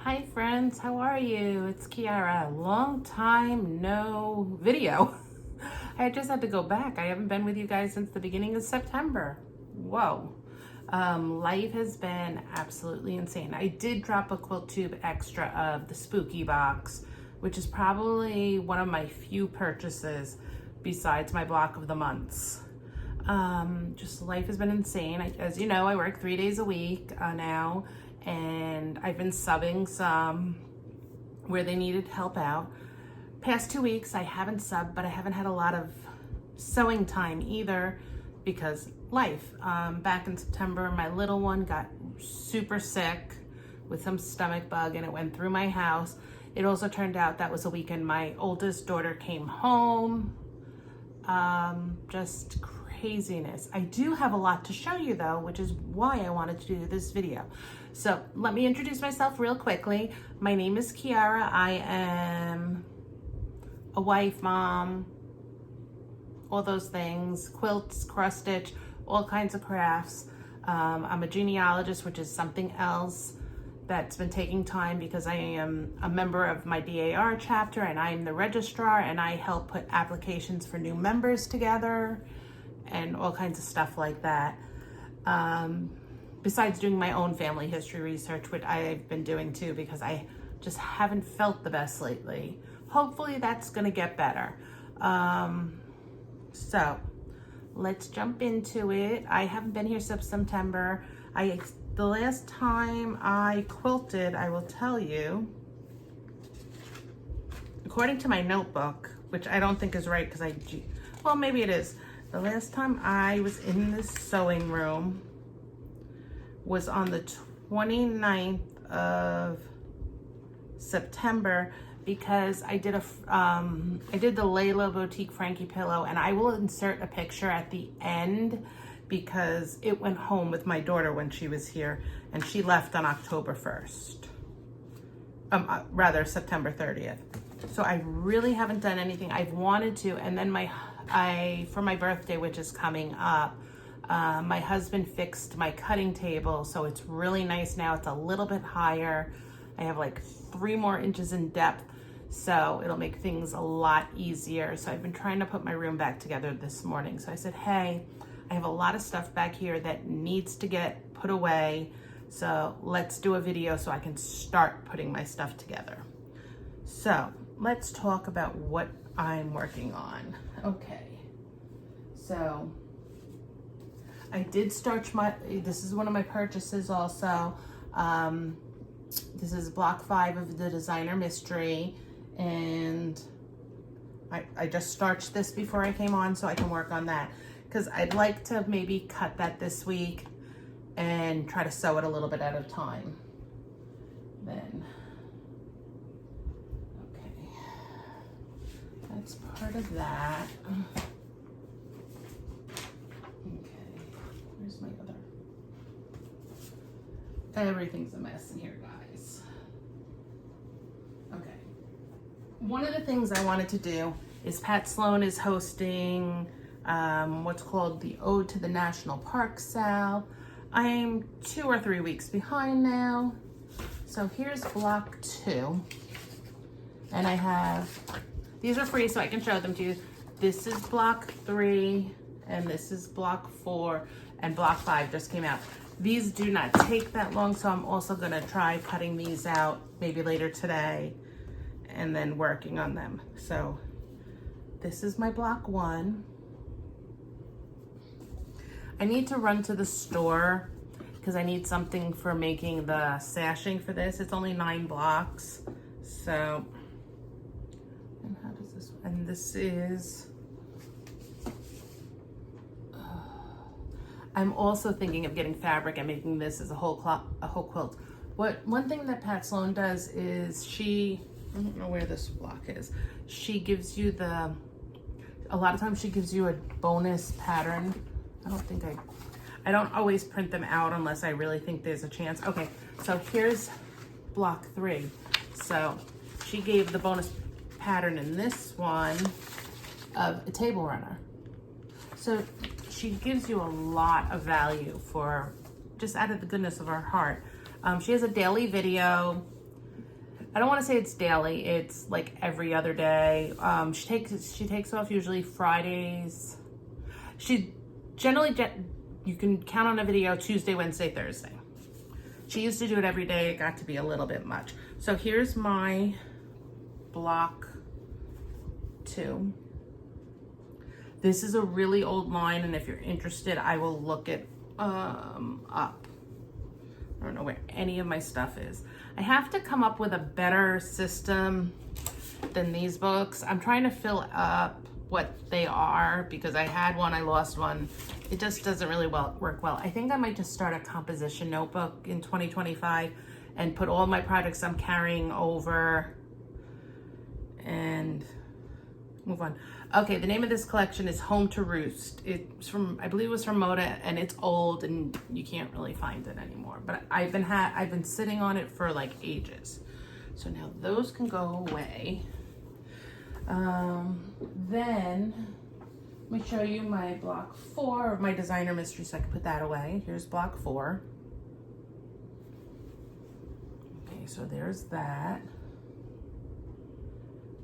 Hi friends, how are you? It's Kiara. Long time no video. I just had to go back. I haven't been with you guys since the beginning of September. Whoa. Life has been absolutely insane. I did drop a Quilt Tube extra of the spooky box, which is probably one of my few purchases besides my block of the months. Just life has been insane. As you know, I work 3 days a week now, and I've been subbing some where they needed help out. Past 2 weeks, I haven't subbed, but I haven't had a lot of sewing time either because life. Back in September, my little one got super sick with some stomach bug and it went through my house. It also turned out that was a weekend my oldest daughter came home. Just craziness. I do have a lot to show you though, which is why I wanted to do this video. So let me introduce myself real quickly. My name is Kiara. I am a wife, mom, all those things, quilts, cross stitch, all kinds of crafts. I'm a genealogist, which is something else that's been taking time because I am a member of my DAR chapter and I'm the registrar and I help put applications for new members together and all kinds of stuff like that. Besides doing my own family history research, which I've been doing too because I just haven't felt the best lately. Hopefully that's gonna get better. So let's jump into it. I haven't been here since September. The last time I quilted, I will tell you, according to my notebook, which I don't think is right because well, maybe it is. The last time I was in this sewing room was on the 29th of September because I did the Layla Boutique Frankie pillow, and I will insert a picture at the end because it went home with my daughter when she was here and she left on October 1st. Rather September 30th. So I really haven't done anything. I've wanted to, and then for my birthday, which is coming up, my husband fixed my cutting table, so it's really nice now. It's a little bit higher. I have like 3 more inches in depth, so it'll make things a lot easier. So I've been trying to put my room back together this morning. So I said, hey, I have a lot of stuff back here that needs to get put away. So let's do a video so I can start putting my stuff together. So let's talk about what I'm working on. Okay, so I did starch this is one of my purchases also. This is block 5 of the Designer Mystery, and I just starched this before I came on so I can work on that because I'd like to maybe cut that this week and try to sew it a little bit at a time. Then, okay, that's part of that. Okay, where's my other? Everything's a mess in here, guys. Okay. One of the things I wanted to do is Pat Sloan is hosting what's called the Ode to the National Park sale. I'm 2 or 3 weeks behind now. So here's block 2. And I have, these are free so I can show them to you. This is block 3 and this is block 4 and block 5 just came out. These do not take that long, so I'm also gonna try cutting these out maybe later today and then working on them. So this is my block 1. I need to run to the store because I need something for making the sashing for this. It's only 9 blocks. So, and how does this, and this is, I'm also thinking of getting fabric and making this as a whole quilt. One thing that Pat Sloan does is I don't know where this block is. She gives you a lot of times she gives you a bonus pattern. I don't always print them out unless I really think there's a chance. Okay, so here's block 3. So she gave the bonus pattern in this one of a table runner. So she gives you a lot of value for just out of the goodness of her heart. She has a daily video I don't want to say it's daily. It's like every other day. She takes off usually Fridays. She generally you can count on a video Tuesday, Wednesday, Thursday. She used to do it every day. It got to be a little bit much. So here's my block 2. This is a really old line, and if you're interested, I will look it up. I don't know where any of my stuff is. I have to come up with a better system than these books. I'm trying to fill up what they are because I had one, I lost one. It just doesn't really work well. I think I might just start a composition notebook in 2025 and put all my projects I'm carrying over and move on. Okay, the name of this collection is Home to Roost. It's from, I believe it was from Moda, and it's old and you can't really find it anymore. But I've been sitting on it for like ages. So now those can go away. Then let me show you my block 4 of my designer mystery, so I can put that away. Here's block 4. Okay, so there's that.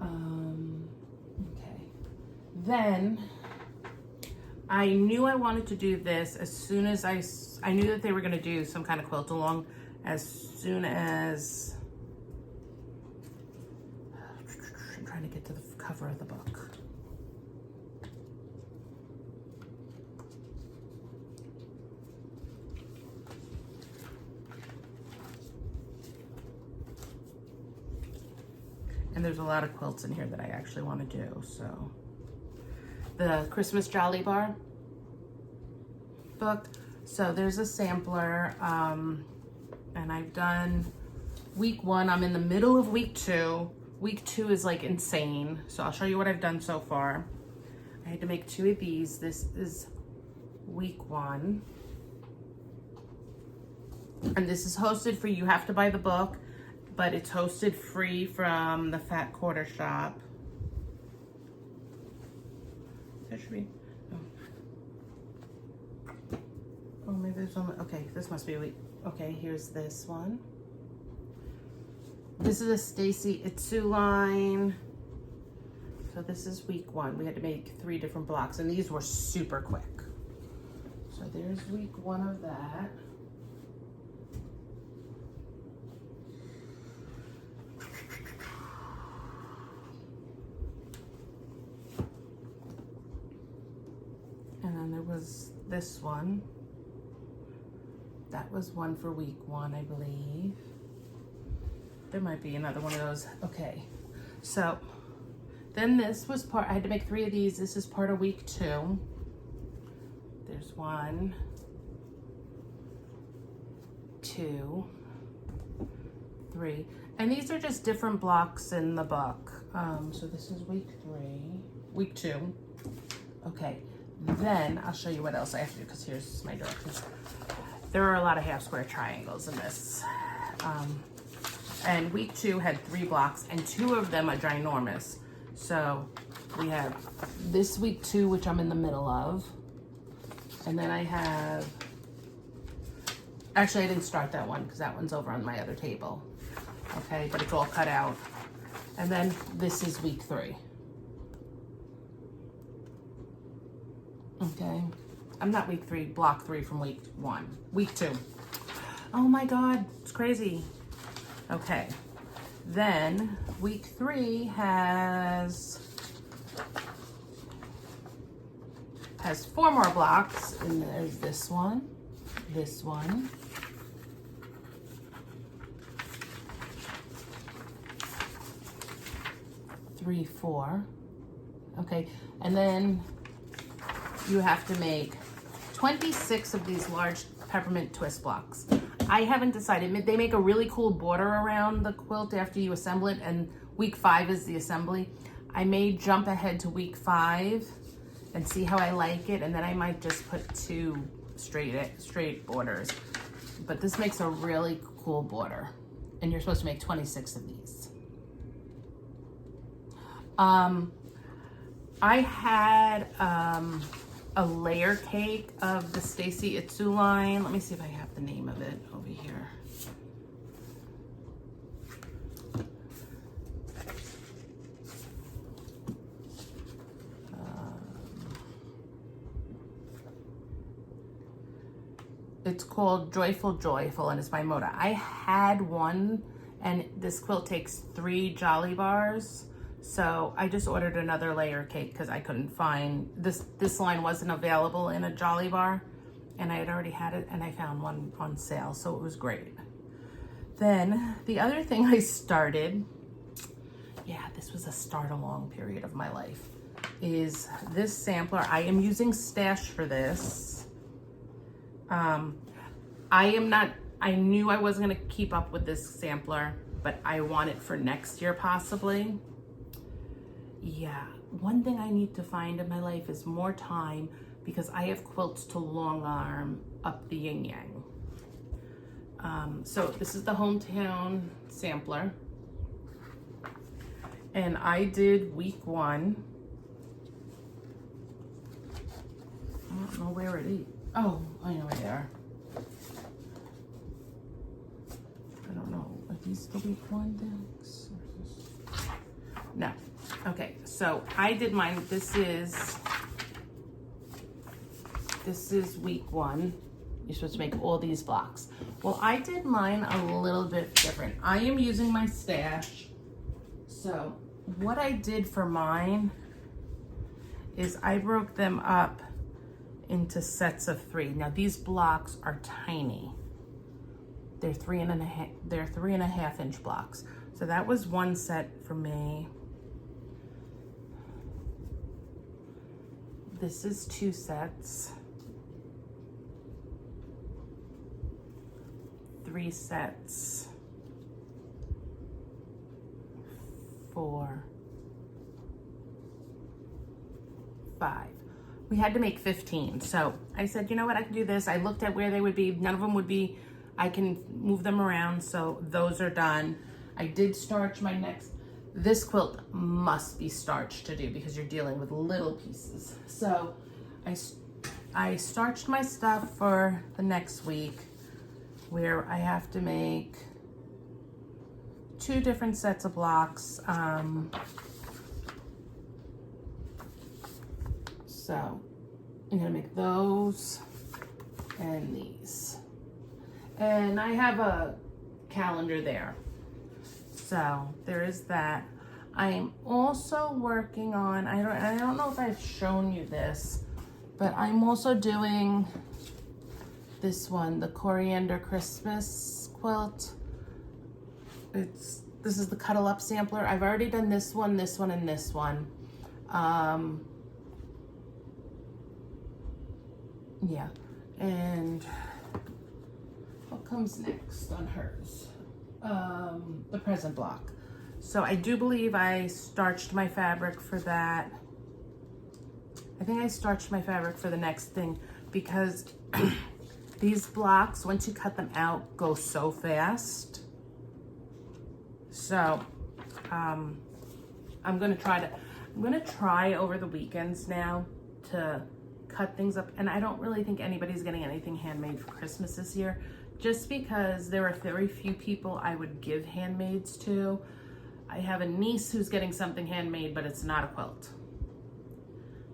Okay. Then I knew I wanted to do this as soon as I knew that they were going to do some kind of quilt along as soon as I'm trying to get to the cover of the book. And there's a lot of quilts in here that I actually want to do. So the Christmas Jolly Bar book. So there's a sampler, and I've done week 1. I'm in the middle of week 2. Week 2 is like insane. So I'll show you what I've done so far. I had to make 2 of these. This is week 1. And this is hosted free. You have to buy the book, but it's hosted free from the Fat Quarter Shop. There should be, oh maybe there's one, okay, this must be a week. Okay, here's this one. This is a Stacy Itsu line. So this is week 1. We had to make 3 different blocks, and these were super quick. So there's week 1 of that. And then there was this one. That was one for week 1, I believe. There might be another one of those. Okay, so then this was part, I had to make 3 of these. This is part of week 2. There's 1, 2, 3. And these are just different blocks in the book. So this is week 2. Okay, then I'll show you what else I have to do, because here's my directions. There are a lot of half square triangles in this. And week 2 had 3 blocks, and 2 of them are ginormous. So we have this week 2, which I'm in the middle of. And then I have, actually I didn't start that one because that one's over on my other table. Okay, but it's all cut out. And then this is week 3. Okay, I'm not week 3, block 3 from week 1, week 2. Oh my God, it's crazy. Okay, then week 3 has 4 more blocks, and there's this one, 3, 4. Okay, and then you have to make 26 of these large peppermint twist blocks. I haven't decided. They make a really cool border around the quilt after you assemble it, and week 5 is the assembly. I may jump ahead to week 5 and see how I like it, and then I might just put 2 straight borders. But this makes a really cool border, and you're supposed to make 26 of these. I had a layer cake of the Stacy Itsu line. Let me see if I have the name of it over here. It's called Joyful Joyful, and it's by Moda. I had one, and this quilt takes 3 Jolly bars. So I just ordered another layer cake because I couldn't find, this line wasn't available in a Jolly bar, and I had already had it, and I found one on sale, so it was great. Then the other thing I started, yeah, this was a start along period of my life, is this sampler. I am using Stash for this. I knew I wasn't gonna keep up with this sampler, but I want it for next year possibly. Yeah, one thing I need to find in my life is more time, because I have quilts to long arm up the yin yang. So this is the Hometown sampler. And I did week 1. I don't know where it is. Oh, I know where they are. I don't know. Are these the week 1 things? No. Okay, so I did mine. This is week 1. You're supposed to make all these blocks. Well, I did mine a little bit different. I am using my Stash. So what I did for mine is I broke them up into sets of 3. Now these blocks are tiny. They're 3.5 inch blocks. So that was one set for me. This is 2 sets. 3 sets. 4, 5. We had to make 15. So I said, you know what, I can do this. I looked at where they would be. None of them would be, I can move them around. So those are done. I did starch my next. This quilt must be starched to do because you're dealing with little pieces. So I starched my stuff for the next week, where I have to make 2 different sets of blocks. So I'm gonna make those and these. And I have a calendar there. So there is that. I am also working on, I don't know if I've shown you this, but I'm also doing this one, the Coriander Christmas quilt. This is the Cuddle Up sampler. I've already done this one, and this one. Yeah, and what comes next on hers? The present block. So I do believe I starched my fabric for that. I think I starched my fabric for the next thing, because these blocks, once you cut them out, go so fast. So I'm gonna try over the weekends now to cut things up. And I don't really think anybody's getting anything handmade for Christmas this year, just because there are very few people I would give handmaids to. I have a niece who's getting something handmade, but it's not a quilt.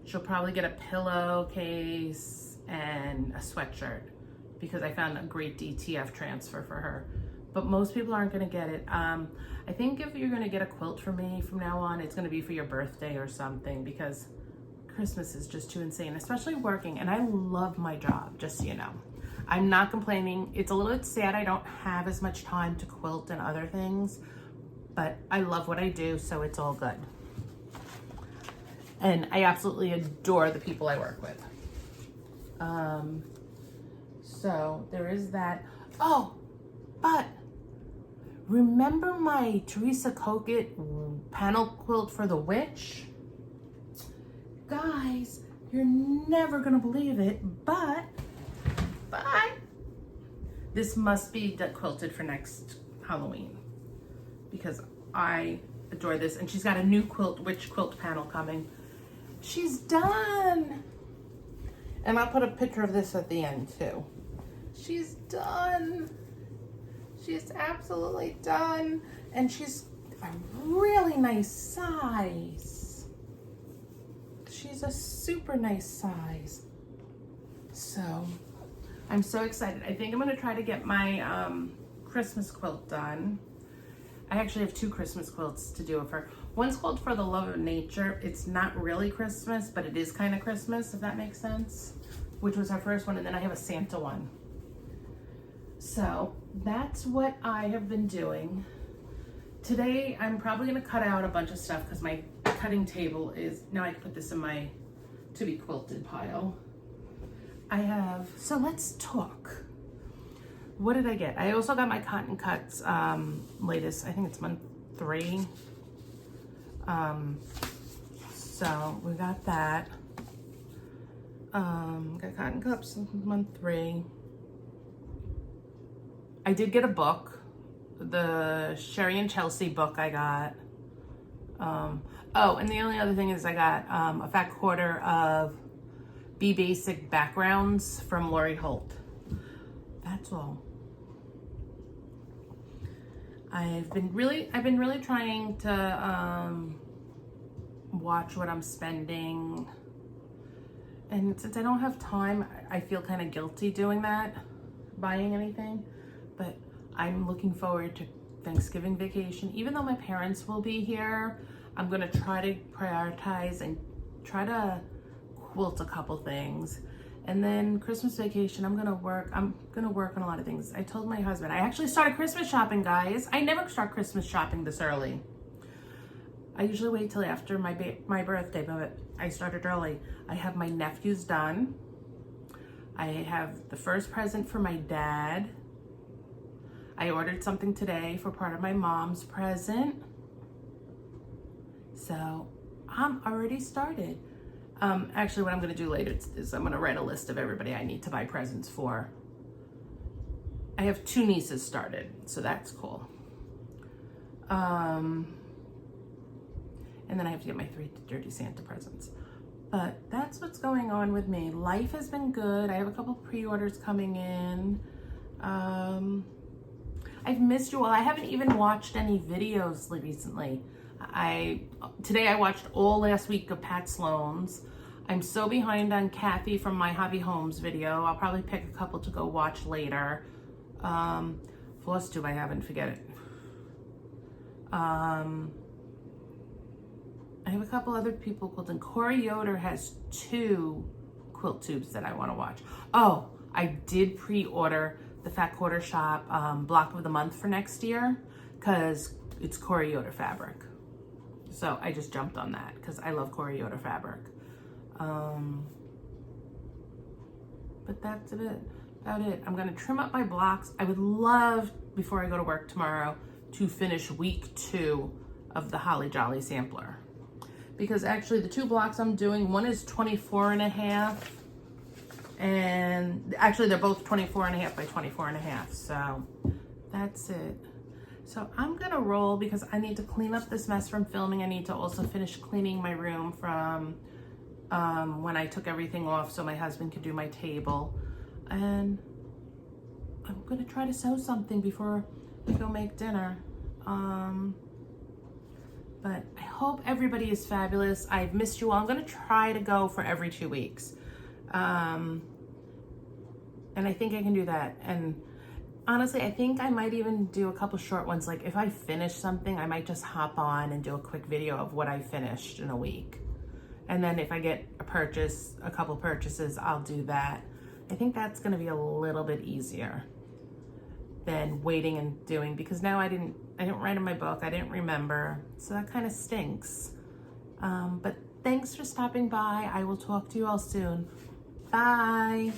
She'll probably get a pillowcase and a sweatshirt, because I found a great DTF transfer for her. But most people aren't gonna get it. I think if you're gonna get a quilt from me from now on, it's gonna be for your birthday or something, because Christmas is just too insane, especially working. And I love my job, just so you know. I'm not complaining. It's a little bit sad I don't have as much time to quilt and other things, but I love what I do, so it's all good. And I absolutely adore the people I work with. So there is that. Oh, but remember my Teresa Kokett panel quilt for the witch? Guys, you're never gonna believe it, but this must be quilted for next Halloween, because I adore this. And she's got a new witch quilt panel coming. She's done. And I'll put a picture of this at the end too. She's done. She's absolutely done. And she's a really nice size. She's a super nice size. So I'm so excited. I think I'm gonna try to get my Christmas quilt done. I actually have 2 Christmas quilts to do with her. One's called For the Love of Nature. It's not really Christmas, but it is kind of Christmas, if that makes sense, which was her first one. And then I have a Santa one. So that's what I have been doing. Today, I'm probably gonna cut out a bunch of stuff because my cutting table is, now I can put this in my to be quilted pile. So let's talk. What did I get? I also got my Cotton Cuts latest, I think it's month 3. So we got that. Got Cotton Cups month 3. I did get a book. The Sherry and Chelsea book I got. Oh, and the only other thing is I got a fat quarter of Be Basic backgrounds from Lori Holt. That's all. I've been really trying to watch what I'm spending, and since I don't have time, I feel kind of guilty doing that, buying anything. But I'm looking forward to Thanksgiving vacation. Even though my parents will be here, I'm gonna try to prioritize and try to quilt a couple things. And then Christmas vacation, I'm gonna work on a lot of things. I told my husband, I actually started Christmas shopping, guys. I never start Christmas shopping this early. I usually wait till after my birthday, but I started early. I have my nephews done. I have the first present for my dad. I ordered something today for part of my mom's present. So I'm already started. Actually, what I'm gonna do later is I'm gonna write a list of everybody I need to buy presents for. I have 2 nieces started, so that's cool. And then I have to get my 3 Dirty Santa presents. But that's what's going on with me. Life has been good. I have a couple pre-orders coming in. I've missed you all. I haven't even watched any videos recently. Today I watched all last week of Pat Sloan's. I'm so behind on Kathy from My Hobby Homes video. I'll probably pick a couple to go watch later. Floss Tube I haven't, forget it. I have a couple other people quilting. Corey Yoder has 2 quilt tubes that I want to watch. Oh, I did pre-order the Fat Quarter Shop block of the month for next year because it's Corey Yoder fabric. So I just jumped on that because I love Corey Yoder fabric. But that's about it. I'm gonna trim up my blocks. I would love, before I go to work tomorrow, to finish week 2 of the Holly Jolly sampler. Because actually the 2 blocks I'm doing, one is 24.5, and actually they're both 24.5 by 24.5, so that's it. So I'm gonna roll because I need to clean up this mess from filming. I need to also finish cleaning my room from when I took everything off so my husband could do my table. And I'm gonna try to sew something before we go make dinner. But I hope everybody is fabulous. I've missed you all. I'm gonna try to go for every 2 weeks. And I think I can do that. And honestly, I think I might even do a couple short ones. Like if I finish something, I might just hop on and do a quick video of what I finished in a week. And then if I get a couple purchases, I'll do that. I think that's gonna be a little bit easier than waiting and doing, because now I didn't write in my book, I didn't remember. So that kind of stinks. But thanks for stopping by. I will talk to you all soon. Bye.